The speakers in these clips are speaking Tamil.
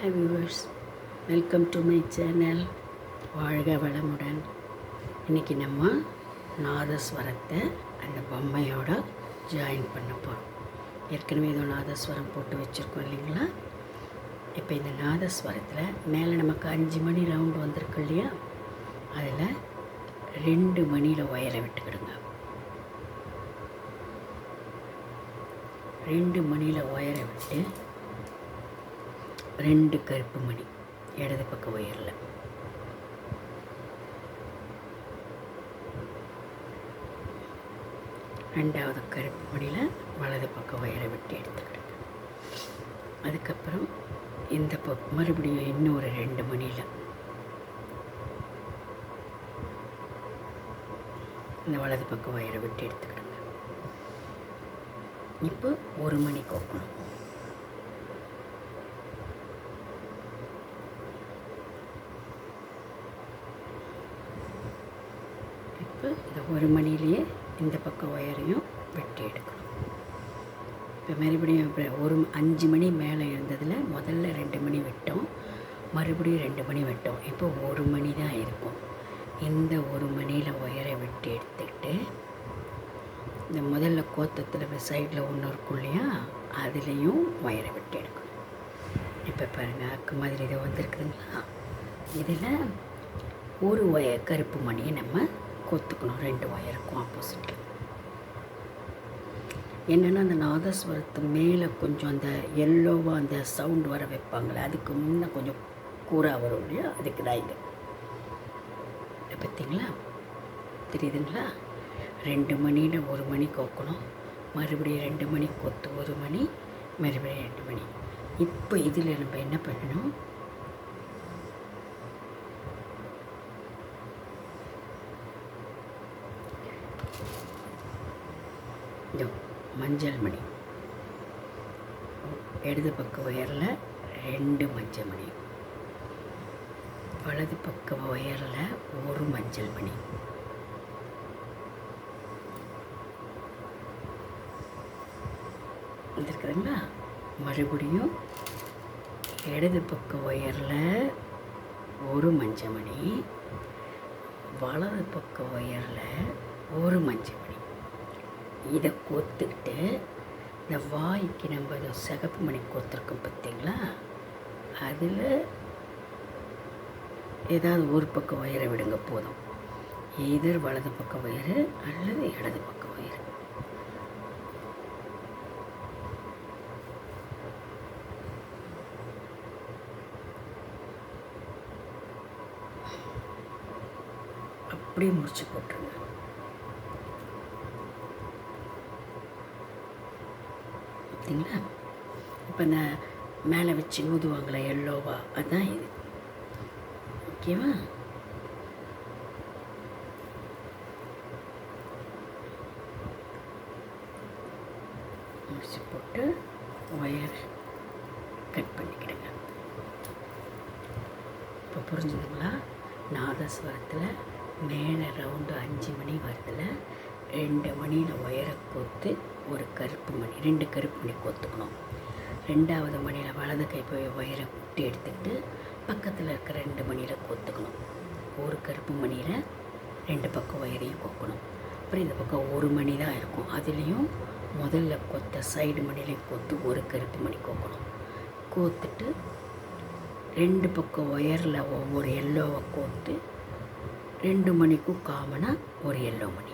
Hi viewers, welcome to my channel. வாழ்க வளமுடன். இன்றைக்கி நம்ம நாதஸ்வரத்தை அந்த பொம்மையோட ஜாயின் பண்ண போகிறோம். ஏற்கனவே ஏதோ நாதஸ்வரம் போட்டு வச்சுருக்கோம் இல்லைங்களா? இப்போ இந்த நாதஸ்வரத்தில் மேலே நமக்கு 5 மணி ரவுண்டு வந்திருக்கு இல்லையா? அதில் 2 மணியில் ஒயரை விட்டுக்கிடுங்க. 2 மணியில் ஒயரை விட்டு 2 கருப்பு மணி இடது பக்க ஒயரில், ரெண்டாவது கருப்பு மணியில் வலது பக்க ஒயரை விட்டு எடுத்துக்கிடுங்க. அதுக்கப்புறம் இந்த மறுபடியும் இன்னொரு 2 மணியில் இந்த வலது பக்க ஒயரை விட்டு எடுத்துக்கிடுங்க. இப்போ 1 மணி கோக்கணும். இந்த 1 மணிலேயே இந்த பக்கம் ஒயரையும் வெட்டி எடுக்கணும். இப்போ மறுபடியும் ஒரு 5 மணி மேலே இருந்ததில் முதல்ல 2 மணி விட்டோம், மறுபடியும் 2 மணி விட்டோம். இப்போ 1 மணி தான் இருக்கும். இந்த 1 மணியில் ஒயரை வெட்டி எடுத்துக்கிட்டு இந்த முதல்ல கோத்தத்தில் சைடில் ஒன்று இருக்கும் இல்லையா, அதுலேயும் ஒயரை வெட்டி எடுக்கணும். இப்போ பாருங்கள், அக்கு மாதிரி இதை வந்துருக்குதுங்களா? இதில் ஒரு கருப்பு மணியை நம்ம கொத்துக்கணும். 2 ஒயருக்கும் ஆப்போசிட்டில். என்னென்னா அந்த நாதஸ்வரத்து மேலே கொஞ்சம் அந்த எல்லோவாக அந்த சவுண்டு வர வைப்பாங்களே, அதுக்கு முன்னே கொஞ்சம் கூறாக வரும் இல்லையா? அதுக்கு தான் இது. பார்த்தீங்களா? தெரியுதுங்களா? 2 மணியில் 1 மணி கோக்கணும், மறுபடியும் 2 மணி கொத்து 1 மணி, மறுபடியும் 2 மணி. இப்போ இதில் நம்ம என்ன பண்ணணும்? இதோ மஞ்சள் மணி, இடது பக்க ஒயரில் 2 மஞ்சள் மணி, வலது பக்க ஒயரில் 1 மஞ்சள் மணி. வந்துருக்குதுங்களா? மறுபடியும் இடது பக்க ஒயரில் 1 மஞ்சள் மணி, வலது பக்க ஒயரில் 1 மஞ்சள் மணி. இதை கோத்துக்கிட்டு இந்த வாய்க்கு நம்ம இதை சிகப்பு மணி கோத்துருக்கோம் பார்த்தீங்களா? அதில் ஏதாவது ஒரு பக்கம் ஒயரை விடுங்க போதும். எதர் வலது பக்க ஒயரு அல்லது இடது பக்க ஒயரு. அப்படியே முடிச்சு போட்டுருங்க. பார்த்தீங்களா? இப்போ நான் மேலே வச்சு ஊதுவாங்களே எல்லோவா, அதுதான் இது. ஓகேவா? முடிச்சு போட்டு ஒயர் கட் பண்ணிக்கிடுங்க. இப்போ புரிஞ்சுதுங்களா? நாதஸ்வரத்தில் மேலே ரவுண்டு 5 மணி வருதில் 2 மணியில் ஒயரை கோத்து ஒரு கருப்பு மணி, 2 கருப்பு மணி கோத்துக்கணும். 2வது மணியில் வலது கை போய் ஒயரை குட்டி எடுத்துக்கிட்டு பக்கத்தில் இருக்கிற 2 மணியில் கோத்துக்கணும். ஒரு கருப்பு மணியில் 2 பக்கம் ஒயரையும் கோக்கணும். அப்புறம் இந்த பக்கம் 1 மணி தான் இருக்கும், அதுலேயும் முதல்ல கொத்த சைடு மணிலையும் கோத்து ஒரு கருப்பு மணி கோக்கணும். கோத்துட்டு 2 பக்கம் ஒயரில் ஒவ்வொரு எல்லோவை கோத்து 2 மணிக்கும் காமனாக ஒரு எல்லோ மணி.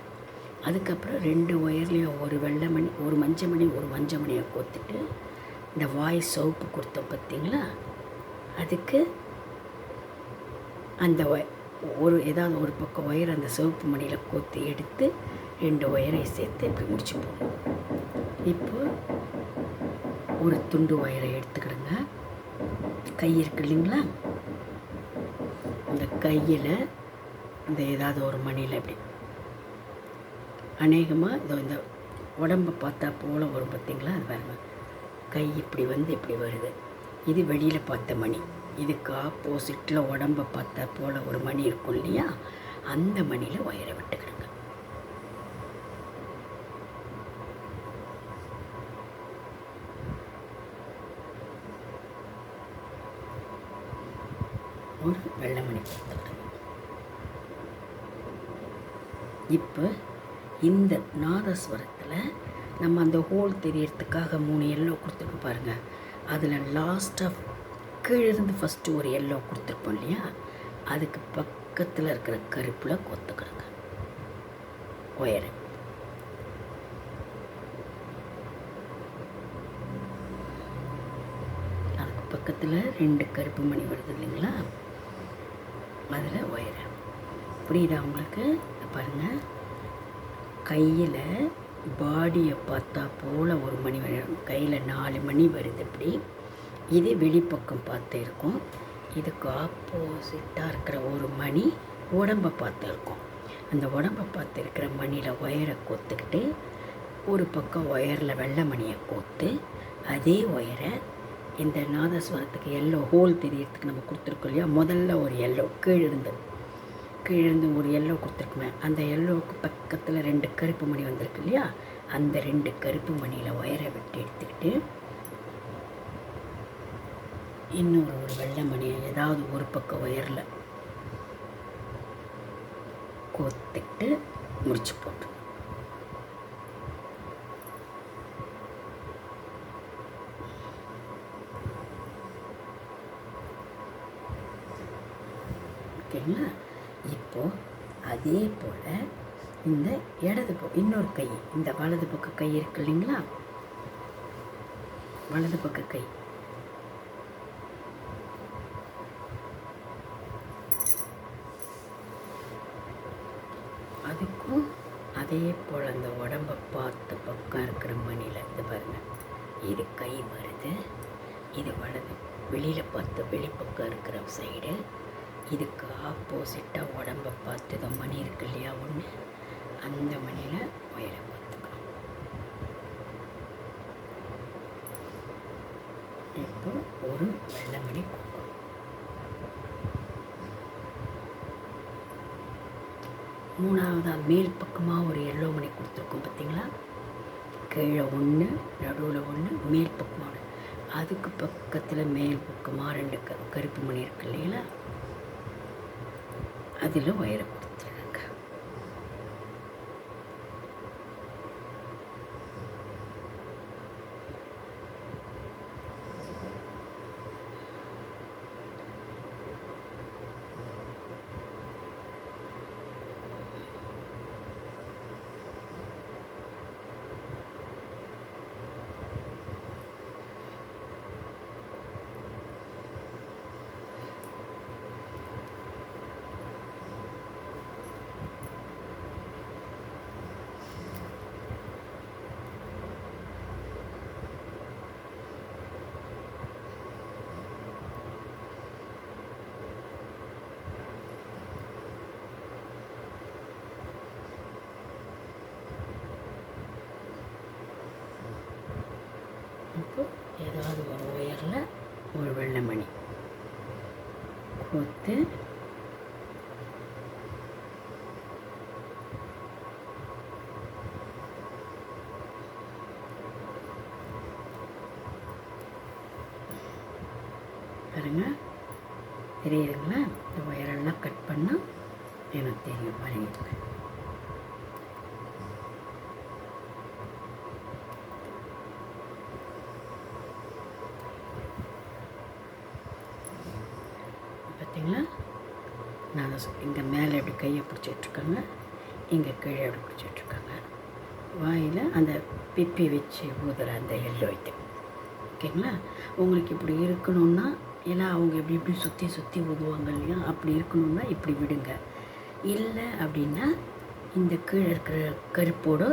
அதுக்கப்புறம் 2 ஒயர்லேயும் ஒரு வெள்ளை மணி, ஒரு மஞ்சள் மணி, ஒரு மஞ்சள் மணியை கோத்துட்டு இந்த வாய் சோப்பு கொடுத்தோம் பார்த்தீங்களா? அதுக்கு அந்த ஏதாவது ஒரு பக்கம் ஒயர் அந்த சிவப்பு மணியில் கோத்து எடுத்து 2 ஒயரை சேர்த்து இப்படி முடிச்சு போடணும். இப்போ ஒரு துண்டு ஒயரை எடுத்துக்கிடுங்க. கை இருக்கு இல்லைங்களா? இந்த கையில் இந்த ஏதாவது ஒரு மணியில் இப்படி அநேகமாக இந்த உடம்பை பார்த்தா போல் வரும் பார்த்தீங்களா? அது பாருங்க, கை இப்படி வந்து இப்படி வருது. இது வெளியில் பார்த்த மணி. இதுக்கு ஆப்போசிட்டில் உடம்பை பார்த்தா போல் ஒரு மணி இருக்கும் இல்லையா? அந்த மணியில் ஒயரை விட்டுக்கிடுங்க. ஒரு வெள்ளை மணி கோத்துக்கிடுங்க. இப்போ இந்த நாதஸ்வரத்தில் நம்ம அந்த ஹோல் தெரியறதுக்காக 3 எல்லோ கொடுத்துருக்கோம் பாருங்கள். அதில் லாஸ்ட்டாக கீழிருந்து ஃபஸ்ட்டு ஒரு எல்லோ கொடுத்துருப்போம் இல்லையா, அதுக்கு பக்கத்தில் இருக்கிற கருப்பில் கொத்துக்கிடுங்க ஒயரை. அதுக்கு பக்கத்தில் 2 கருப்பு மணி வருது இல்லைங்களா, அதில் ஒயரை. புரியுதா உங்களுக்கு? பாருங்கள், கையில் பாடியை பார்த்தா போல் ஒரு மணி வரும், கையில் 4 மணி வருது. இப்படி இது வெளிப்பக்கம் பார்த்து இருக்கும். இதுக்கு ஆப்போசிட்டாக இருக்கிற ஒரு மணி உடம்பை பார்த்து இருக்கும். அந்த உடம்பை பார்த்து இருக்கிற மணியில் ஒயரை கோத்துக்கிட்டு ஒரு பக்கம் ஒயரில் வெள்ளை மணியை கோத்து அதே ஒயரை இந்த நாதஸ்வரத்துக்கு எல்லோ ஹோல் தெரியறதுக்கு நம்ம கொடுத்துருக்கோம் இல்லையா, முதல்ல ஒரு எல்லோ கீழிருந்து ஒரு எல்லோ கொடுத்துருக்குமே, அந்த எல்லோவுக்கு பக்கத்தில் 2 கருப்பு மணி வந்திருக்கு இல்லையா, அந்த 2 கருப்பு மணியில் ஒயரை விட்டு எடுத்துக்கிட்டு இன்னொரு ஒரு வெள்ளை மணியை ஏதாவது ஒரு பக்கம் ஒயரில் கோத்துக்கிட்டு முடிச்சு போட்டு ஓகேங்களா. இப்போது அதே போல் இந்த இடது பக்கம் இன்னொரு கை, இந்த வலது பக்க கை இருக்கு இல்லைங்களா, வலது பக்க கை அதுக்கும் அதே போல் அந்த உடம்பை பார்த்த பக்கம் இருக்கிற மணியில் இது பாருங்கள், இது கை வருது, இது வலது வெளியில் பார்த்த வெளிப்பக்கம் இருக்கிற சைடு, இதுக்கு ஆப்போசிட்டாக உடம்பை பார்த்து மணி இருக்கு இல்லையா ஒன்று, அந்த மணியில் ஒயரை பார்த்துக்கணும். இப்போ ஒரு வெள்ளை மணி கொடுக்கணும். மூணாவதாக மேல் பக்கமாக ஒரு எல்லோ மணி கொடுத்துருக்கோம் பார்த்தீங்களா, கீழே 1 நடுவில் 1 மேல் பக்கமாக 1, அதுக்கு பக்கத்தில் மேல் பக்கமாக 2 கருப்பு மணி இருக்கு இல்லைங்களா, அதில் ஒயரை கொடுத்துருங்க. இப்போ ஏதாவது ஒரு ஒயரில் ஒரு வெள்ளை மணி கோத்து பாருங்க, தெரியுதுங்களா, இந்த ஒயரெல்லாம் கட் பண்ணால் எனக்கு தெரியும் பாருங்க. பார்த்தீங்களா, நான் இங்கே மேலே எப்படி கையை பிடிச்சிட்ருக்காங்க, இங்கே கீழே எப்படி பிடிச்சிட்ருக்காங்க, வாயில் அந்த பிப்பி வச்சு ஊதுற அந்த எல்லோ இது. ஓகேங்களா. உங்களுக்கு இப்படி இருக்கணும்னா, ஏன்னா அவங்க எப்படி சுற்றி ஊதுவாங்க இல்லையா, அப்படி இருக்கணும்னா இப்படி விடுங்க. இல்லை அப்படின்னா இந்த கீழே இருக்கிற கருப்போடு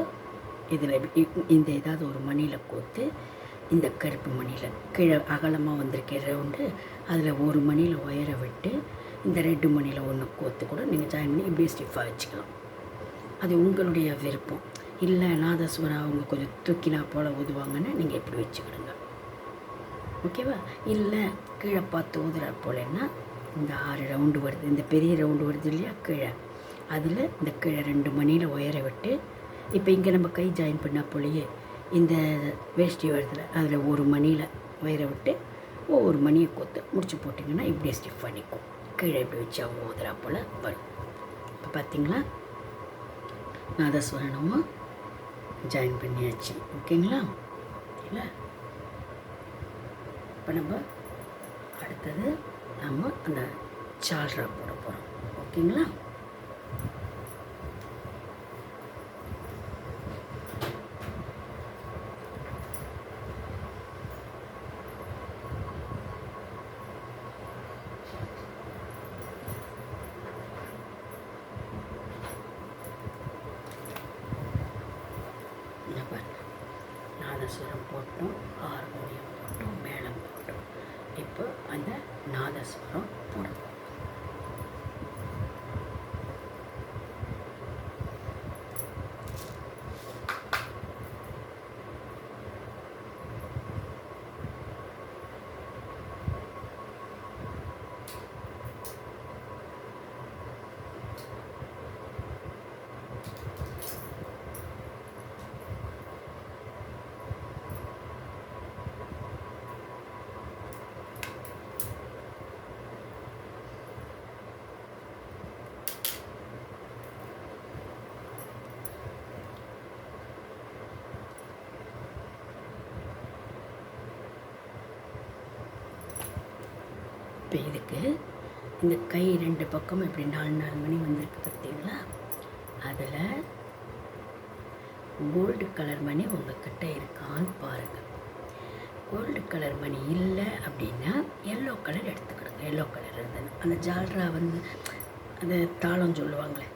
இதில் இந்த ஏதாவது ஒரு மணியில் கோத்து, இந்த கருப்பு மணியில் கீழே அகலமாக வந்திருக்க ரவுண்டு, அதில் ஒரு மணியில் ஒயரை விட்டு இந்த 2 மணியில் 1 கோத்து கூட நீங்கள் ஜாயின் பண்ணி இப்படியே ஸ்டிஃபாக வச்சுக்கலாம். அது உங்களுடைய விருப்பம். இல்லை நாதஸ்வரம் அவங்க கொஞ்சம் தூக்கினா போல் ஊதுவாங்கன்னு நீங்கள் இப்படி வச்சுக்கிடுங்க. ஓகேவா. இல்லை கீழே பார்த்து ஊதுறா போலன்னா இந்த 6 ரவுண்டு வருது, இந்த பெரிய ரவுண்டு வருது இல்லையா கீழே, அதில் இந்த கீழே 2 மணியில் ஒயரை விட்டு, இப்போ இங்கே நம்ம கை ஜாயின் பண்ணால் போலையே இந்த வேஷ்டி வருதுல, அதில் ஒரு மணியில் ஒயரை விட்டு ஒவ்வொரு மணியை கோத்து முடிச்சு போட்டிங்கன்னா இப்படியே ஸ்டிஃபாக நிற்கும். கீழே இப்படி வச்சா மோதிரா போல் வரும். இப்போ பார்த்திங்களா, நாதஸ்வரமும் ஜாயின் பண்ணியாச்சு. ஓகேங்களா? இல்லை, இப்போ நம்ம அடுத்தது நம்ம அந்த சால்ரா போட போகிறோம். ஓகேங்களா? நாதஸ்வரம் போட்டோம், ஹார்மோனியம் போட்டோம், மேளம் போட்டோம். இப்போ அந்த நாதஸ்வரம் போடணும். இப்போ இதுக்கு இந்த கை 2 பக்கமும் இப்படி 4 மணி வந்திருக்கு பார்த்தீங்களா? அதில் கோல்டு கலர் மணி உங்கள்கிட்ட இருக்கான்னு பாருங்கள். கோல்டு கலர் மணி இல்லை அப்படின்னா எல்லோ கலர் எடுத்துக்கிடுங்க. எல்லோ கலர் இருந்தது அந்த ஜால்ரா அந்த தாளம் சொல்லுவாங்களே,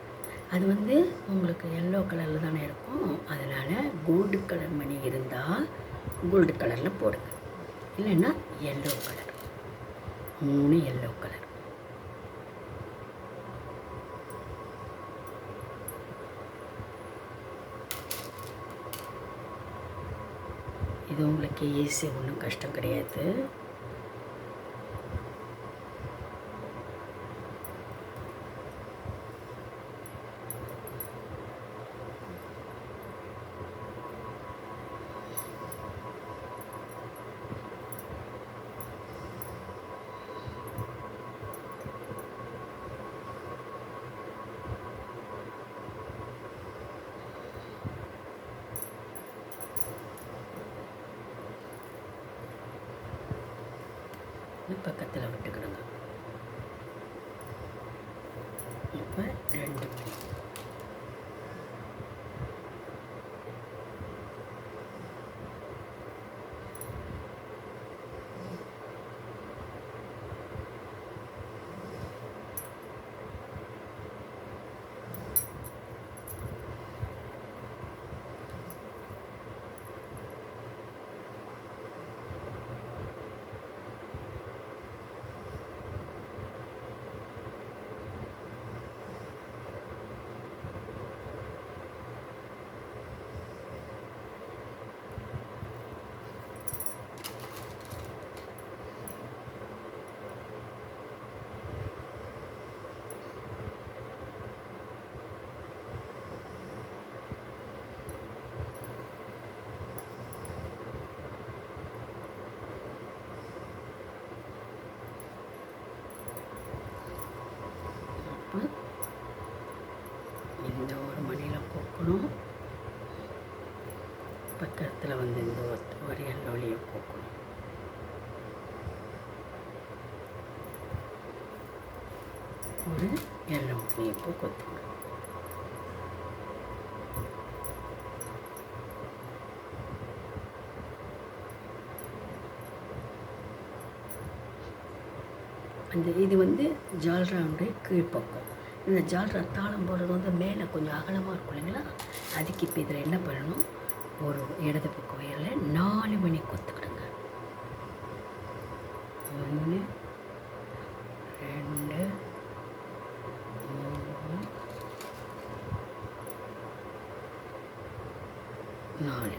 அது உங்களுக்கு எல்லோ கலரில் தானே இருக்கும். அதனால் கோல்டு கலர் மணி இருந்தால் கோல்டு கலரில் போடுங்க, இல்லைன்னா எல்லோ கலர். 3 yellow colour. இது உங்களுக்கு ஈஸி, ஒன்றும் கஷ்டம் கிடையாது. பக்கத்தில் விட்டுக்கிடுங்க. இப்போ 2 மணி. இந்த ஒரு மணியில் கோக்கணும், பக்கத்தில் இந்த ஒரு எல்லோலியை கோக்கணும். ஒரு எல்லோ மணியை கொத்தணும். இது ஜால்ராவுடைய கீழ்ப்பக்கம். இந்த ஜால்ரா தாளம் போடுறது மேலே கொஞ்சம் அகலமாக இருக்கும் இல்லைங்களா? அதுக்கு இப்போ இதில் என்ன பண்ணணும், ஒரு இடது பக்கம் உயரில் 4 மணி கொத்துக்கிடுங்க. 1 2 3 4.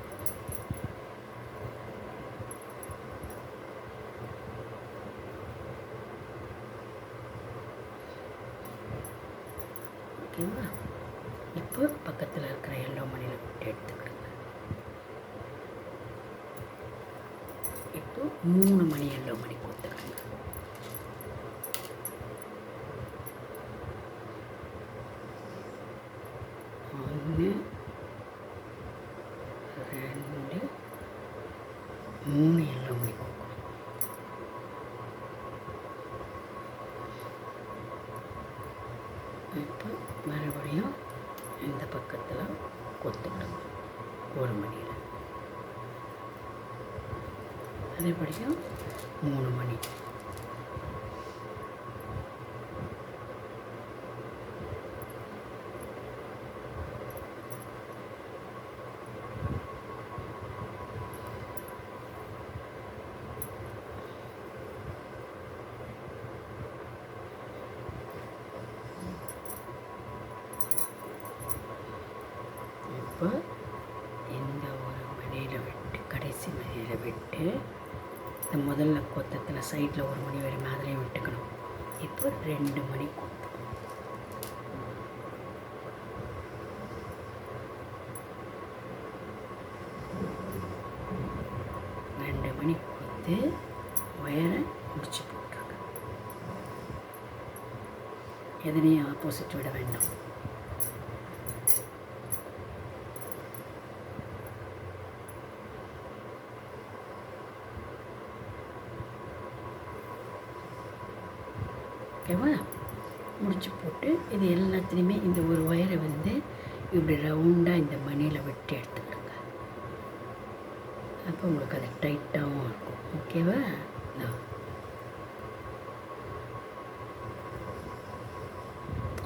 ஓகேங்களா? இப்போ பக்கத்தில் இருக்கிற எல்லோ மணியில் எடுத்துக்கிடுங்க. இப்போ 3 மணி எல்லோ மணி கொடுத்துக்கிடுங்க. இப்போ மறுபடியும் இந்த பக்கத்தில் கொத்துக்கணும் 1 மணியில், அதேபடியும் 3 மணி. இப்போ இந்த 1 மணியில் விட்டு, கடைசி மணியில் விட்டு, இந்த முதல்ல கொத்தத்தில் சைடில் 1 மணி வரை மாதிரியும் விட்டுக்கணும். இப்போ 2 மணி கொத்தணும். 2 மணி கொத்து ஒயரை முடிச்சு போட்டுருங்க. எதனையும் ஆப்போசிட் விட வேண்டாம். ஓகேவா? முடிச்சு போட்டு இது எல்லாத்துலேயுமே இந்த ஒரு ஒயரை இப்படி ரவுண்டாக இந்த மணியில் வெட்டி எடுத்துக்கிடுங்க. அப்போ உங்களுக்கு அது டைட்டாகவும் இருக்கும். ஓகேவா?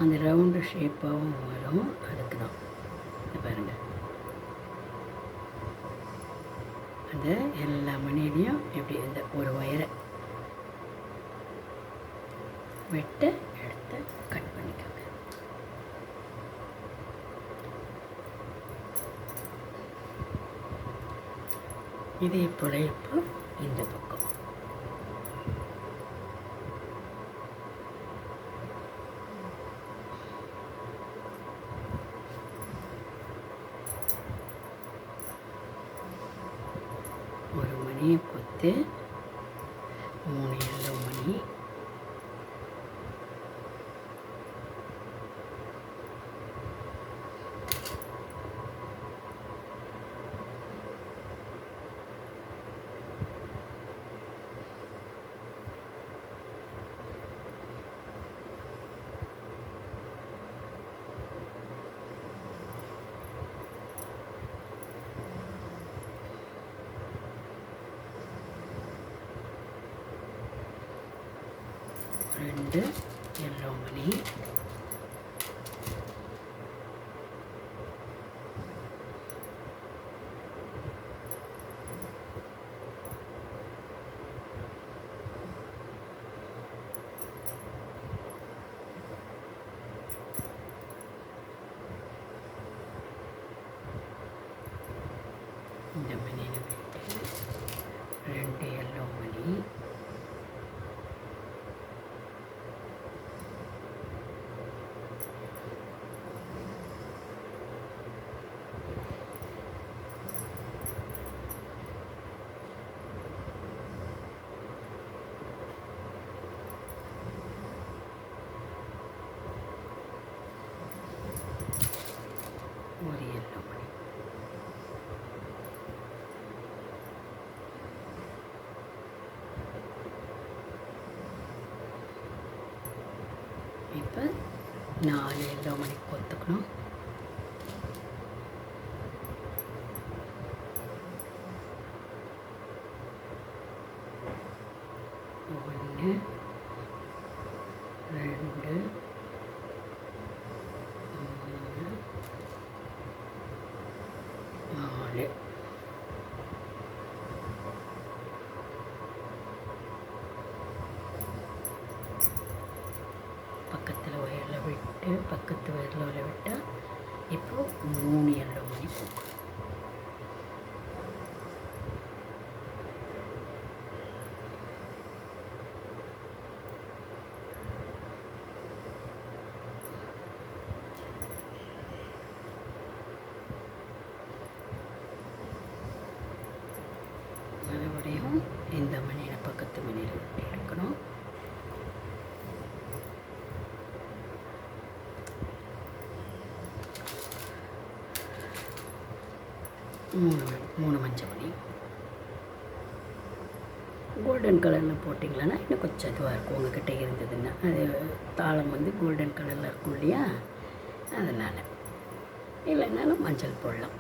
அந்த ரவுண்டு ஷேப்பாகவும் வரும். அதுக்கு தான் பாருங்கள், அந்த எல்லா மணிலையும் எப்படி இந்த ஒரு ஒயரை வெட்ட எடுத்து கட் பண்ணிக்கோங்க. இதே போல் இப்போ இந்த பக்கம் ஒரு மணியை கொத்து 3 எல்லோ மணி, ரெண்டு எல்லோ மணி, இந்த மணியில் விட்டு 2 எல்லோ மணி, ஒரு எல்லோ மணி. இப்போ 4 எல்லோ மணி கொத்துக்கணும். ஒன்று, 2, 3, 4. பக்கத்தில் ஒயரில் விட்டு, பக்கத்து ஒயரில் விட்டால் இப்போது 3 எல்லோ மணி போகும். மறுபடியும் இந்த மணியில் பக்கத்து மணியில் விட்டு எடுக்கணும். மூணு மஞ்சள் மணி, கோல்டன் கலரில் போட்டிங்களன்னா இன்னும் கொஞ்சம் இதுவாக இருக்கும் உங்கள்கிட்ட இருந்ததுன்னா. அது தாளம் வந்து கோல்டன் கலரில் இருக்கும் இல்லையா, அதனால். இல்லைன்னாலும் மஞ்சள் போடலாம்.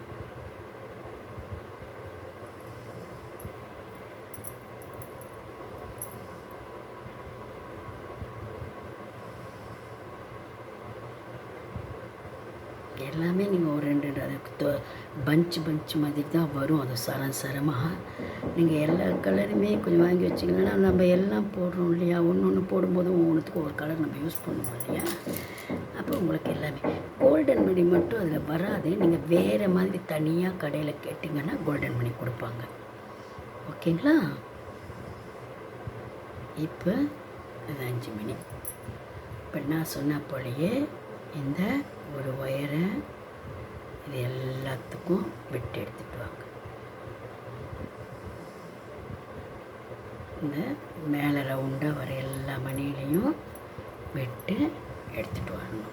எல்லாமே நீங்கள் ஒரு 2 அது பஞ்சு மாதிரி தான் வரும். அது சரமாக நீங்கள் எல்லா கலருமே கொஞ்சம் வாங்கி வச்சிங்கன்னா நம்ம எல்லாம் போடுறோம் இல்லையா, ஒன்று போடும்போது ஒவ்வொன்றுத்துக்கும் ஒரு கலர் நம்ம யூஸ் பண்ணுவோம் இல்லையா. அப்போ உங்களுக்கு எல்லாமே கோல்டன் மணி மட்டும் அதில் வராது. நீங்கள் வேறு மாதிரி தனியாக கடையில் கேட்டிங்கன்னா கோல்டன் மணி கொடுப்பாங்க. ஓகேங்களா? இப்போ அது 5 மணி. இப்போ நான் சொன்ன போலயே இந்த ஒரு ஒயரை இது எல்லாத்துக்கும் விட்டு எடுத்துகிட்டு வாங்க. இந்த மேலே ரவுண்டாக வர எல்லா மணிலையும் விட்டு எடுத்துகிட்டு வரணும்.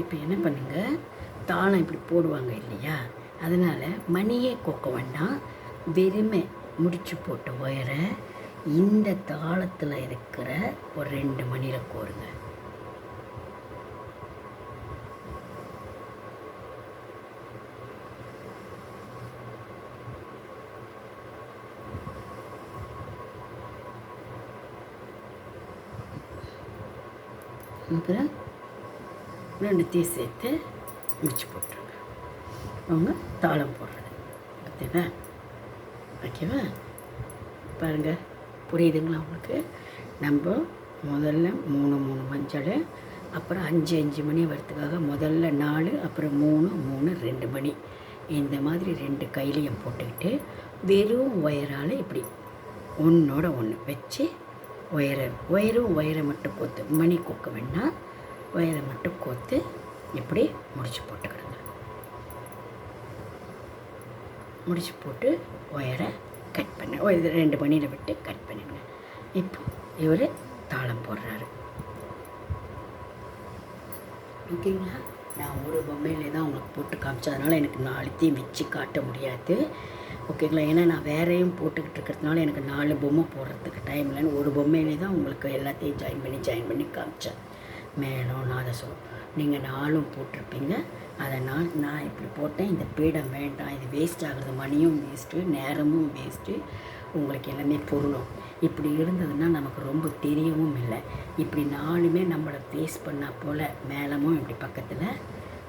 இப்போ என்ன பண்ணுங்கள், தாளம் இப்படி போடுவாங்க இல்லையா, அதனால் மணியே கோக்க வேண்டாம். வெறுமை முடிச்சு போட்ட ஒயரை இந்த தாளத்தில் இருக்கிற ஒரு 2 மணியில் கோருங்க. அப்புறம் 2த்தையும் சேர்த்து முடிச்சு போட்டுருங்க. அவங்க தாளம் போடுறது ஓகேவா? ஓகேவா? பாருங்கள், புரியுதுங்களா உங்களுக்கு? நம்ம முதல்ல 3 மஞ்சள், அப்புறம் 5 மணி வரத்துக்காக முதல்ல 4, அப்புறம் 3 2 மணி இந்த மாதிரி 2 கையிலையும் போட்டுக்கிட்டு வெறும் ஒயரால் இப்படி ஒன்றோட ஒன்று வச்சு ஒயரை மட்டும் கோத்து, மணி கொக்க வேணாம், ஒயரை மட்டும் கோத்து இப்படி முடிச்சு போட்டுக்கிடுங்க. முடிச்சு போட்டு ஒயரை கட் பண்ண 2 மணியில் விட்டு கட் பண்ணிடுங்க. இப்போ இவர் தாளம் போடுறாரு. ஓகேங்களா? நான் ஒரு பொம்மையிலே தான் உங்களுக்கு போட்டு காமிச்சதுனால எனக்கு 4த்தையும் வச்சு காட்ட முடியாது. ஓகேங்களா? ஏன்னா நான் வேறையும் போட்டுக்கிட்டு இருக்கிறதுனால எனக்கு 4 பொம்மை போடுறதுக்கு டைம் இல்லைன்னு ஒரு பொம்மையிலே தான் உங்களுக்கு எல்லாத்தையும் ஜாயின் பண்ணி காமிச்சேன். மேலும் நாதஸ்வரம் நீங்கள் 4 போட்டிருப்பீங்க. அதை நான் இப்படி போட்டேன். இந்த பீடம் வேண்டாம், இது வேஸ்ட் ஆகுறது, மணியும் வேஸ்ட்டு, நேரமும் வேஸ்ட்டு, உங்களுக்கு எல்லாமே பொருளும். இப்படி இருந்ததுன்னா நமக்கு ரொம்ப தெரியவும் இல்லை. இப்படி 4மே நம்மளை ஃபேஸ் பண்ணால் போல் மேளமும் இப்படி பக்கத்தில்,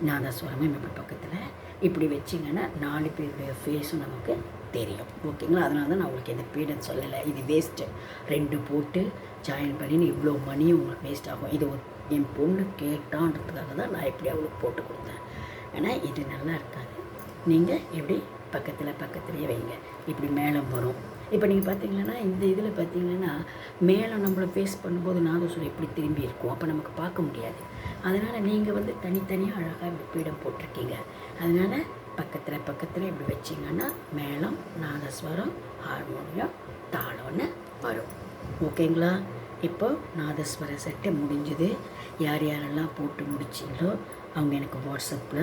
நாதஸ்வரமும் இப்படி பக்கத்தில் இப்படி வச்சிங்கன்னா 4 பேருடைய ஃபேஸும் நமக்கு தெரியும். ஓகேங்களா? அதனால தான் நான் உங்களுக்கு இந்த பீடம் சொல்லலை. இது வேஸ்ட்டு, 2 போட்டு ஜாயின் பண்ணின்னு இவ்வளோ மணியும் உங்களுக்கு வேஸ்ட் ஆகும். இது என் பொண்ணு கேட்டான்றதுக்காக தான் நான் இப்படி அவளுக்கு போட்டு கொடுத்தேன். ஆனால் இது நல்லா இருக்காது. நீங்கள் இப்படி பக்கத்துலேயே வைங்க. இப்படி மேளம் வரும். இப்போ நீங்கள் பார்த்தீங்கன்னா இந்த இதில் பார்த்தீங்கன்னா மேலே நம்மளை ஃபேஸ் பண்ணும்போது நாதஸ்வரம் எப்படி திரும்பி இருக்கும், அப்போ நமக்கு பார்க்க முடியாது. அதனால் நீங்கள் வந்து தனித்தனியாக அழகாக இப்படி பீடம் போட்டிருக்கீங்க. அதனால் பக்கத்தில் இப்படி வச்சிங்கன்னா மேளம், நாதஸ்வரம், ஹார்மோனியம், தாளம்னு வரும். ஓகேங்களா? இப்போ நாதஸ்வர செட்டை முடிஞ்சுது. யாரெல்லாம் போட்டு முடிச்சிங்களோ அவங்க எனக்கு வாட்ஸ்அப்பில்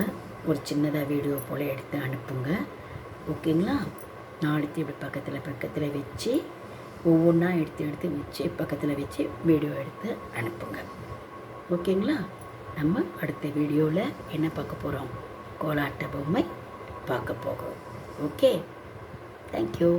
ஒரு சின்னதாக வீடியோ போல் எடுத்து அனுப்புங்க. ஓகேங்களா? 4த்தையும் இப்படி பக்கத்தில் வச்சு ஒவ்வொன்றா எடுத்து வச்சு பக்கத்தில் வச்சு வீடியோ எடுத்து அனுப்புங்க. ஓகேங்களா? நம்ம அடுத்த வீடியோவில் என்ன பார்க்க போகிறோம்? கோலாட்ட பொம்மை பார்க்க போகிறோம். Okay, thank you.